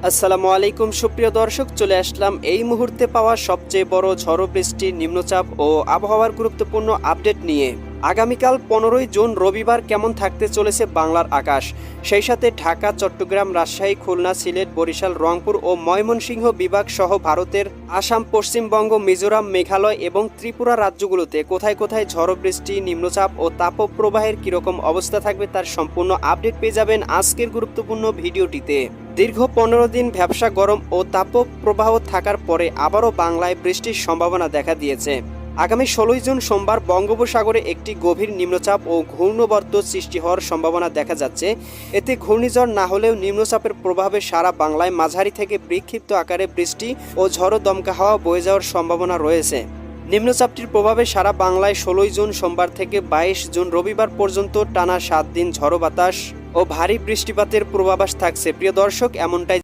আসসালামু আলাইকুম সুপ্রিয় দর্শক, চলে আসলাম এই মুহূর্তে পাওয়া সবচেয়ে বড় ঝড়ো বৃষ্টি, নিম্নচাপ ও আবহাওয়ার গুরুত্বপূর্ণ আপডেট নিয়ে। আগামীকাল 15ই জুন রবিবার কেমন থাকতে চলেছে বাংলার আকাশ, সেই সাথে ঢাকা, চট্টগ্রাম, রাজশাহী, খুলনা, সিলেট, বরিশাল, রংপুর ও ময়মনসিংহ বিভাগ সহ ভারতের আসাম, পশ্চিমবঙ্গ, মিজোরাম, মেঘালয় এবং ত্রিপুরা রাজ্যগুলোতে কোথায় কোথায় ঝড়ো বৃষ্টি, নিম্নচাপ ও তাপপ্রবাহের কীরকম অবস্থা থাকবে তার সম্পূর্ণ আপডেট পেয়ে যাবেন আজকের গুরুত্বপূর্ণ ভিডিওটিতে। দীর্ঘ 15 দিন ভ্যাপসা গরম ও তাপপ্রবাহ থাকার পরে আবারও বাংলায় বৃষ্টির সম্ভাবনা দেখা দিয়েছে। আগামী 16ই জুন সোমবার বঙ্গোপসাগরে একটি গভীর নিম্নচাপ ও ঘূর্ণবর্ত সৃষ্টি হওয়ার সম্ভাবনা দেখা যাচ্ছে। এতে ঘূর্ণিঝড় না হলেও নিম্নচাপের প্রভাবে সারা বাংলায় মাঝারি থেকে বিক্ষিপ্ত আকারে বৃষ্টি ও ঝড়ো দমকা হাওয়া বয়ে যাওয়ার সম্ভাবনা রয়েছে। নিম্নচাপটির প্রভাবে সারা বাংলায় 16ই জুন সোমবার থেকে 22 জুন রবিবার পর্যন্ত টানা 7 দিন ঝড়ো বাতাস ও ভারী বৃষ্টিপাতের পূর্বাভাস থাকছে। প্রিয় দর্শক, এমনটাই